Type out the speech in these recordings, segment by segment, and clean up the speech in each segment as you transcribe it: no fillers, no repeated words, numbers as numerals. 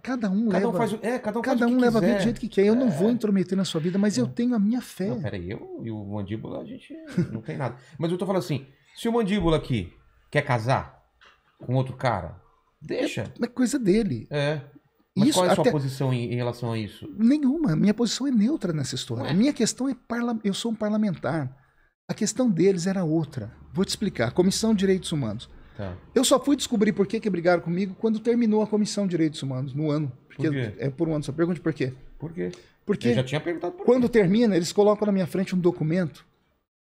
Cada um Cada um leva, faz, cada um faz cada o que um leva a vida quiser. do jeito que quer. Eu não vou intrometer na sua vida, mas eu tenho a minha fé. Não, peraí, eu e o Mandíbula, a gente não tem nada. Mas eu tô falando assim, se o Mandíbula aqui quer casar com outro cara, deixa. É coisa dele. É. Mas Isso, qual é a sua até posição em relação a isso? nenhuma. Minha posição é neutra nessa história. Ué? A minha questão é eu sou um parlamentar. A questão deles era outra. Vou te explicar. Comissão de Direitos Humanos. Tá. Eu só fui descobrir por que brigaram comigo quando terminou a Comissão de Direitos Humanos, no ano. Porque Por quê? é por um ano. Só pergunte por quê. Por quê? Porque Eu já tinha perguntado por quando quê. termina, eles colocam na minha frente um documento.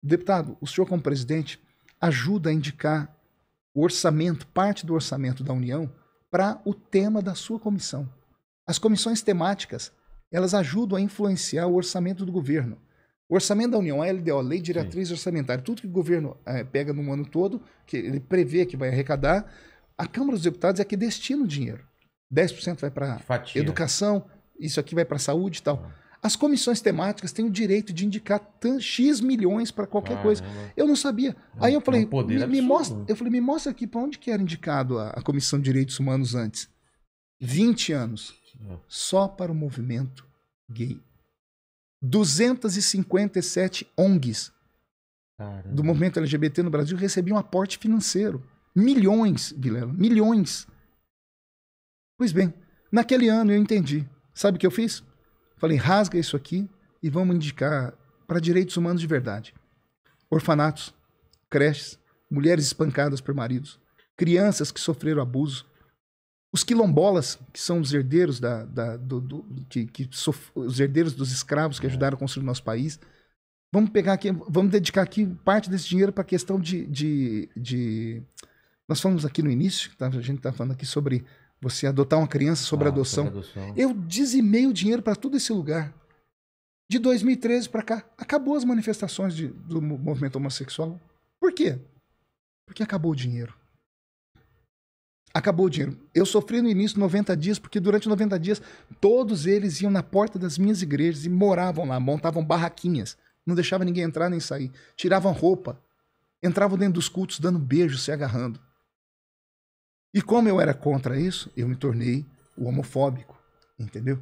Deputado, o senhor como presidente ajuda a indicar o orçamento, parte do orçamento da União, para o tema da sua comissão. As comissões temáticas, elas ajudam a influenciar o orçamento do governo. O orçamento da União, a LDO, Lei de Diretriz Orçamentária, tudo que o governo pega no ano todo, que ele prevê que vai arrecadar, a Câmara dos Deputados é que destina o dinheiro. 10% vai para educação, isso aqui vai para saúde e tal. As comissões temáticas têm o direito de indicar X milhões para qualquer coisa. Eu não sabia. Aí eu falei, me mostra aqui para onde que era indicado a Comissão de Direitos Humanos antes. 20 anos. Só para o movimento gay. 257 ONGs do movimento LGBT no Brasil recebiam aporte financeiro. Milhões, Vilela, milhões. Pois bem, naquele ano eu entendi. Sabe o que eu fiz? Falei, rasga isso aqui e vamos indicar para direitos humanos de verdade. Orfanatos, creches, mulheres espancadas por maridos, crianças que sofreram abuso, os quilombolas, que são os herdeiros, os herdeiros dos escravos que ajudaram a construir o nosso país. Vamos pegar aqui, vamos dedicar aqui parte desse dinheiro para a questão Nós falamos aqui no início, a gente está falando aqui sobre você adotar uma criança, sobre adoção. Eu dizimei o dinheiro para todo esse lugar. De 2013 para cá, acabou as manifestações do movimento homossexual. Por quê? Porque acabou o dinheiro. Acabou o dinheiro. Eu sofri no início 90 dias, porque durante 90 dias todos eles iam na porta das minhas igrejas e moravam lá, montavam barraquinhas. Não deixavam ninguém entrar nem sair. Tiravam roupa. Entravam dentro dos cultos dando beijos, se agarrando. E como eu era contra isso, eu me tornei o homofóbico, entendeu?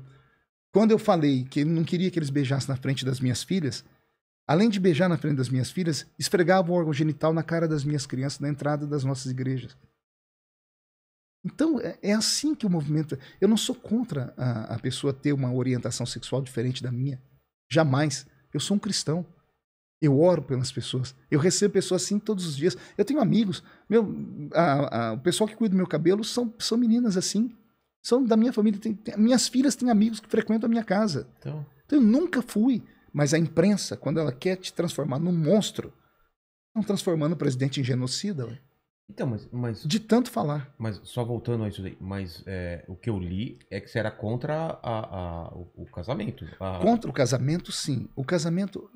Quando eu falei que não queria que eles beijassem na frente das minhas filhas, além de beijar na frente das minhas filhas, esfregavam o órgão genital na cara das minhas crianças na entrada das nossas igrejas. Então, é assim que o movimento... Eu não sou contra a pessoa ter uma orientação sexual diferente da minha. Jamais. Eu sou um cristão. Eu oro pelas pessoas. Eu recebo pessoas assim todos os dias. Eu tenho amigos. O pessoal que cuida do meu cabelo são meninas assim. São da minha família. Minhas filhas têm amigos que frequentam a minha casa. Então eu nunca fui. Mas a imprensa, quando ela quer te transformar num monstro, estão transformando o presidente em genocida. Ué. Então, mas... De tanto falar. Mas só voltando a isso daí, mas o que eu li é que você era contra o casamento. Contra o casamento, sim. O casamento...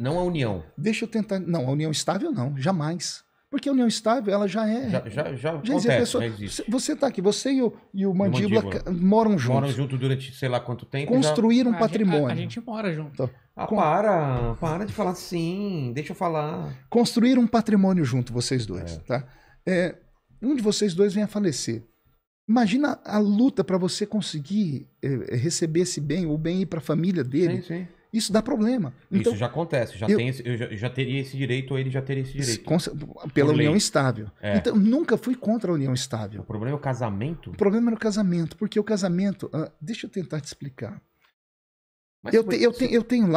Não a união. Deixa eu tentar... Não, a união estável não, jamais. Porque a união estável, ela já é... Já acontece, já existe. Você tá aqui, você e o Mandíbula moram juntos. Moram juntos durante sei lá quanto tempo. Construíram um patrimônio. A gente mora junto. Então, para de falar assim, deixa eu falar. Construíram um patrimônio junto, vocês dois, tá? Um de vocês dois vem a falecer. Imagina a luta para você conseguir receber esse bem, ou bem ir para a família dele. Sim, sim. Isso dá problema. Então, isso já acontece. Eu já teria esse direito, ou ele já teria esse direito. Pela união estável. Então, nunca fui contra a união estável. O problema é o casamento? O problema era o casamento, porque o casamento... deixa eu tentar te explicar. Mas eu tenho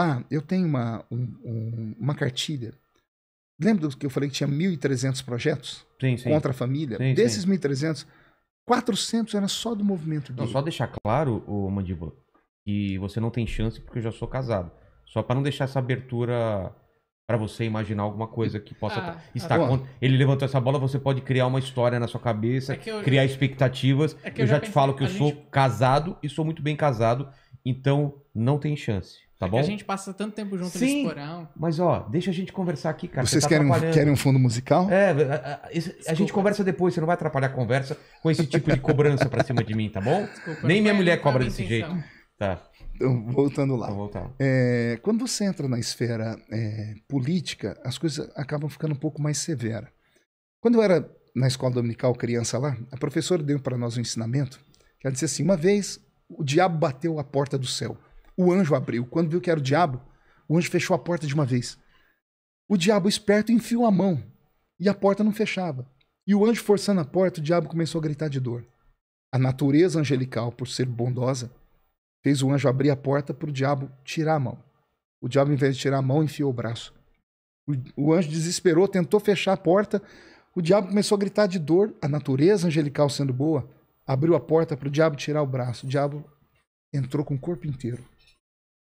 uma cartilha. Lembra do que eu falei que tinha 1.300 projetos contra a família? Desses 1.300, 400 era só do movimento gay. Não, só deixar claro, Mandíbula, que você não tem chance porque eu já sou casado. Só para não deixar essa abertura para você imaginar alguma coisa que possa estar contra. Ele levantou essa bola, você pode criar uma história na sua cabeça, criar expectativas. Eu já te falo que eu sou casado e sou muito bem casado, então não tem chance. Tá bom? A gente passa tanto tempo junto nesse porão. Mas deixa a gente conversar aqui, cara. Vocês querem um fundo musical? A gente conversa depois, você não vai atrapalhar a conversa com esse tipo de cobrança pra cima de mim, tá bom? Desculpa, nem minha mulher cobra desse jeito. Tá. Então, voltando lá. Vou voltar. Quando você entra na esfera política, as coisas acabam ficando um pouco mais severas. Quando eu era na escola dominical, criança lá, a professora deu para nós um ensinamento, Quer dizer assim, uma vez o diabo bateu a porta do céu. O anjo abriu. Quando viu que era o diabo, o anjo fechou a porta de uma vez. O diabo esperto enfiou a mão e a porta não fechava. E o anjo forçando a porta, o diabo começou a gritar de dor. A natureza angelical, por ser bondosa, fez o anjo abrir a porta para o diabo tirar a mão. O diabo, em vez de tirar a mão, enfiou o braço. O anjo desesperou, tentou fechar a porta. O diabo começou a gritar de dor. A natureza angelical, sendo boa, abriu a porta para o diabo tirar o braço. O diabo entrou com o corpo inteiro.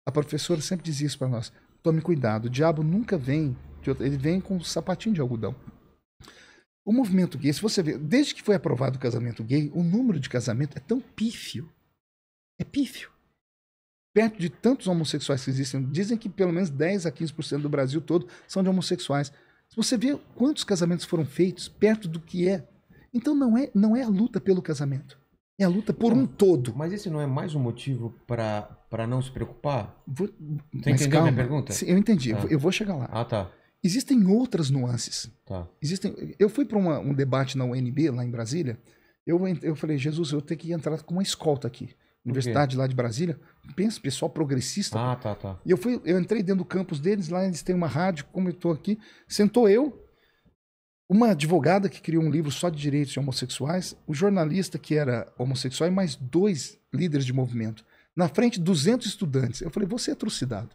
A professora sempre dizia isso para nós. Tome cuidado, o diabo nunca vem, ele vem com um sapatinho de algodão. O movimento gay, se você ver, desde que foi aprovado o casamento gay, o número de casamento é tão pífio. É pífio. Perto de tantos homossexuais que existem, dizem que pelo menos 10 a 15% do Brasil todo são de homossexuais. Se você vê quantos casamentos foram feitos perto do que é, então não é a luta pelo casamento. É a luta por um todo. Mas esse não é mais um motivo para não se preocupar? Você entendeu a minha pergunta? Sim, eu entendi. Tá. Eu vou chegar lá. Ah, tá. Existem outras nuances. Tá. Eu fui para um debate na UNB, lá em Brasília. Eu falei, Jesus, eu tenho que entrar com uma escolta aqui. Universidade lá de Brasília. Pensa, pessoal progressista. Ah, tá. E eu entrei dentro do campus deles, lá eles têm uma rádio, como eu estou aqui. Sentou eu, uma advogada que criou um livro só de direitos de homossexuais, o jornalista que era homossexual e mais 2 líderes de movimento. Na frente, 200 estudantes. Eu falei, você é trucidado.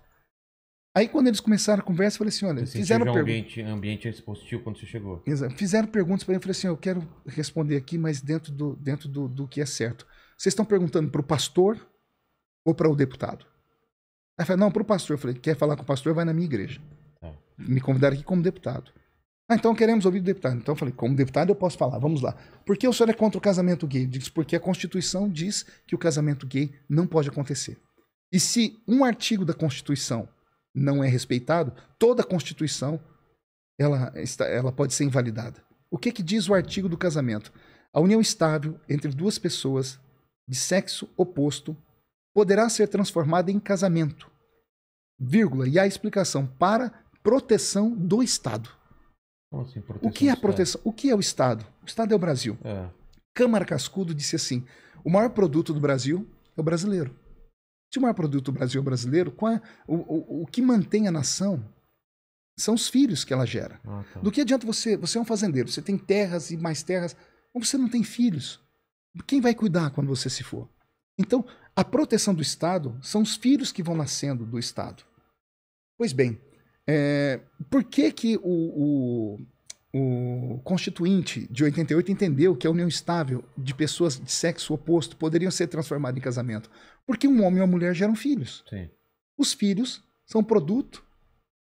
Aí quando eles começaram a conversa, eu falei assim, olha, fizeram ambiente hostil quando você chegou. Exato. Fizeram perguntas para mim, eu falei assim, eu quero responder aqui, mas dentro do que é certo. Vocês estão perguntando para o pastor ou para o deputado? Aí eu falei, não, para o pastor. Eu falei, quer falar com o pastor, vai na minha igreja. Me convidaram aqui como deputado. Ah, então queremos ouvir o deputado. Então eu falei, como deputado eu posso falar, vamos lá. Por que o senhor é contra o casamento gay? Diz, porque a Constituição diz que o casamento gay não pode acontecer. E se um artigo da Constituição não é respeitado, toda a Constituição ela pode ser invalidada. O que diz o artigo do casamento? A união estável entre 2 pessoas de sexo oposto poderá ser transformada em casamento, vírgula, e a explicação para proteção do Estado. Como assim, proteção o que é a proteção? O que é o Estado? O Estado é o Brasil. Câmara Cascudo disse assim, o maior produto do Brasil é o brasileiro. Se o maior produto do Brasil é o brasileiro, o que mantém a nação são os filhos que ela gera. Tá. Do que adianta você é um fazendeiro, você tem terras e mais terras, ou você não tem filhos. Quem vai cuidar quando você se for? Então, a proteção do Estado são os filhos que vão nascendo do Estado. Pois bem, por que o Constituinte de 88 entendeu que a união estável de pessoas de sexo oposto poderiam ser transformadas em casamento? Porque um homem e uma mulher geram filhos. Sim. Os filhos são produto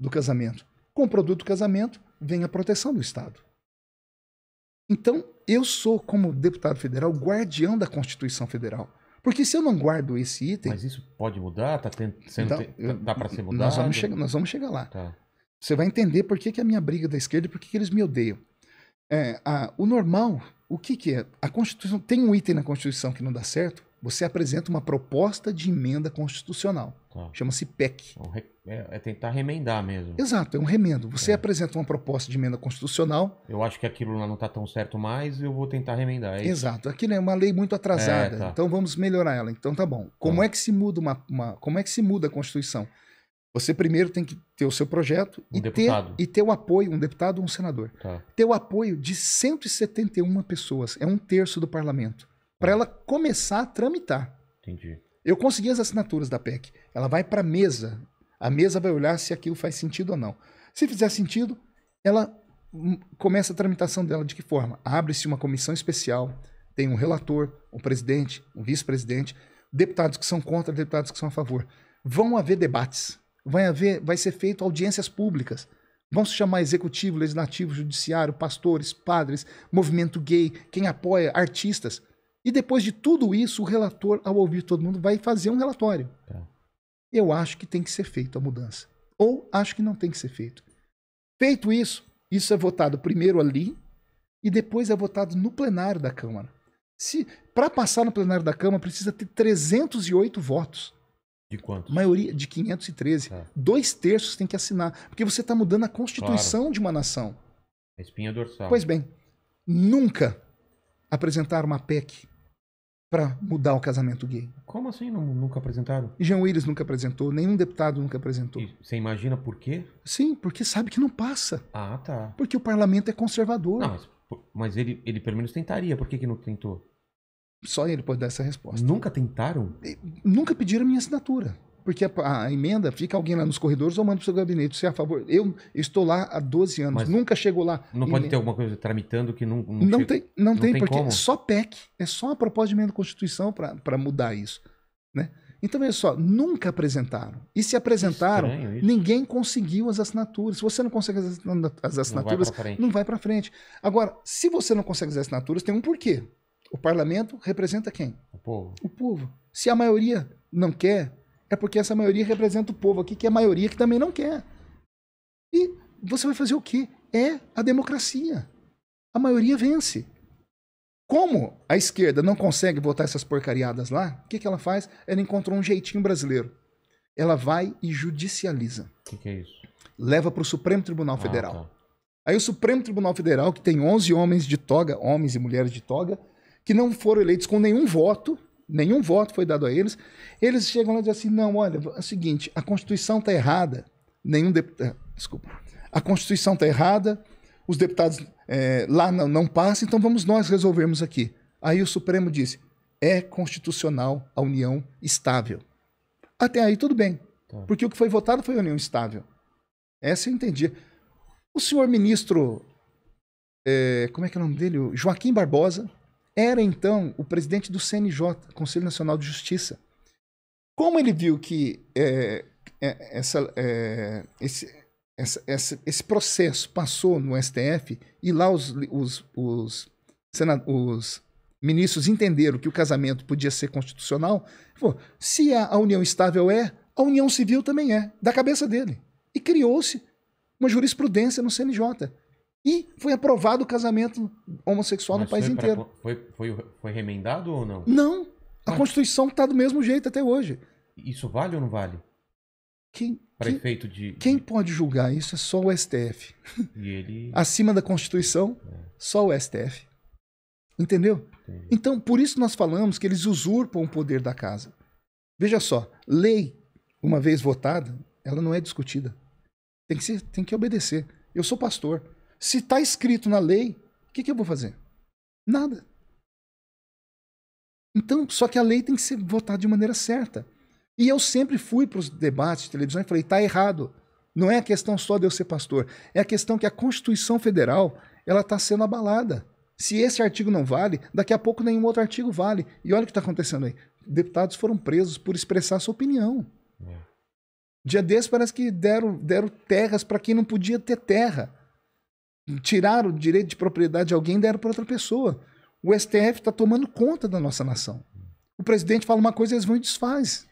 do casamento. Com o produto do casamento vem a proteção do Estado. Então, eu sou, como deputado federal, guardião da Constituição Federal. Porque se eu não guardo esse item... Mas isso pode mudar? Dá para ser mudado? Nós vamos chegar lá. Tá. Você vai entender por que a minha briga da esquerda e por que eles me odeiam. O normal, o que é? A Constituição tem um item na Constituição que não dá certo, você apresenta uma proposta de emenda constitucional. Tá. Chama-se PEC. É tentar remendar mesmo. Exato, é um remendo. Você apresenta uma proposta de emenda constitucional. Eu acho que aquilo lá não está tão certo mais, eu vou tentar remendar. Exato, aquilo é uma lei muito atrasada, tá. Então vamos melhorar ela. Então tá bom. Como é que se muda como é que se muda a Constituição? Você primeiro tem que ter o seu projeto e ter o apoio, um deputado ou um senador. Tá. Ter o apoio de 171 pessoas, é 1/3 do parlamento, para ela começar a tramitar. Entendi. Eu consegui as assinaturas da PEC. Ela vai para a mesa vai olhar se aquilo faz sentido ou não. Se fizer sentido, ela começa a tramitação dela de que forma? Abre-se uma comissão especial, tem um relator, um presidente, um vice-presidente, deputados que são contra, deputados que são a favor. Vão haver debates. Vai ser feito audiências públicas. Vão se chamar executivo, legislativo, judiciário, pastores, padres, movimento gay, quem apoia, artistas. E depois de tudo isso, o relator, ao ouvir todo mundo, vai fazer um relatório. Tá. Eu acho que tem que ser feito a mudança. Ou acho que não tem que ser feito. Feito isso é votado primeiro ali e depois é votado no plenário da Câmara. Para passar no plenário da Câmara, precisa ter 308 votos. De quantos? Maioria de 513. 2/3 tem que assinar. Porque você está mudando a Constituição de uma nação. A espinha dorsal. Pois bem, nunca apresentaram uma PEC para mudar o casamento gay. Como assim nunca apresentaram? Jean Willis nunca apresentou, nenhum deputado nunca apresentou. E você imagina por quê? Sim, porque sabe que não passa. Ah, tá. Porque o parlamento é conservador. Não, mas ele pelo menos tentaria. Por que não tentou? Só ele pode dar essa resposta. Nunca tentaram? Nunca pediram a minha assinatura. Porque a emenda, fica alguém lá nos corredores ou manda para o seu gabinete. Se é a favor. Eu estou lá há 12 anos. Mas nunca chegou lá. Não pode ter alguma coisa tramitando que não tem, porque como? é só PEC. É só a proposta de emenda à Constituição para mudar isso. Né? Então, veja só, nunca apresentaram. E se apresentaram, ninguém conseguiu as assinaturas. Se você não consegue as assinaturas, não vai para frente. Agora, se você não consegue as assinaturas, tem um porquê. O parlamento representa quem? O povo. O povo. Se a maioria não quer, é porque essa maioria representa o povo aqui, que é a maioria que também não quer. E você vai fazer o quê? É a democracia. A maioria vence. Como a esquerda não consegue votar essas porcariadas lá, o que ela faz? Ela encontrou um jeitinho brasileiro. Ela vai e judicializa. O que é isso? Leva para o Supremo Tribunal Federal. Tá. Aí o Supremo Tribunal Federal, que tem 11 homens de toga, homens e mulheres de toga, que não foram eleitos com nenhum voto foi dado a eles, eles chegam lá e dizem assim, não, olha, é o seguinte, a Constituição está errada, a Constituição está errada, os deputados lá não passam, então vamos nós resolvermos aqui. Aí o Supremo disse, é constitucional a união estável. Até aí tudo bem, porque o que foi votado foi a união estável. Essa eu entendi. O senhor ministro, como é que é o nome dele? O Joaquim Barbosa, era então o presidente do CNJ, Conselho Nacional de Justiça. Como ele viu que esse processo passou no STF e lá os ministros entenderam que o casamento podia ser constitucional, falou, se a união estável a união civil também é, da cabeça dele. E criou-se uma jurisprudência no CNJ. E foi aprovado o casamento homossexual no país inteiro. Foi remendado ou não? Não. A Constituição está do mesmo jeito até hoje. Isso vale ou não vale? Quem pode julgar isso é só o STF. E ele... Acima da Constituição, só o STF. Entendeu? Entendi. Então, por isso nós falamos que eles usurpam o poder da casa. Veja só, lei, uma vez votada, ela não é discutida. Tem que obedecer. Eu sou pastor. Se está escrito na lei, o que eu vou fazer? Nada. Então, só que a lei tem que ser votada de maneira certa. E eu sempre fui para os debates de televisão e falei, está errado. Não é a questão só de eu ser pastor. É a questão que a Constituição Federal ela está sendo abalada. Se esse artigo não vale, daqui a pouco nenhum outro artigo vale. E olha o que está acontecendo aí. Deputados foram presos por expressar sua opinião. Dia desse parece que deram terras para quem não podia ter terra. Tiraram o direito de propriedade de alguém e deram para outra pessoa. O STF está tomando conta da nossa nação. O presidente fala uma coisa e eles vão e desfaz.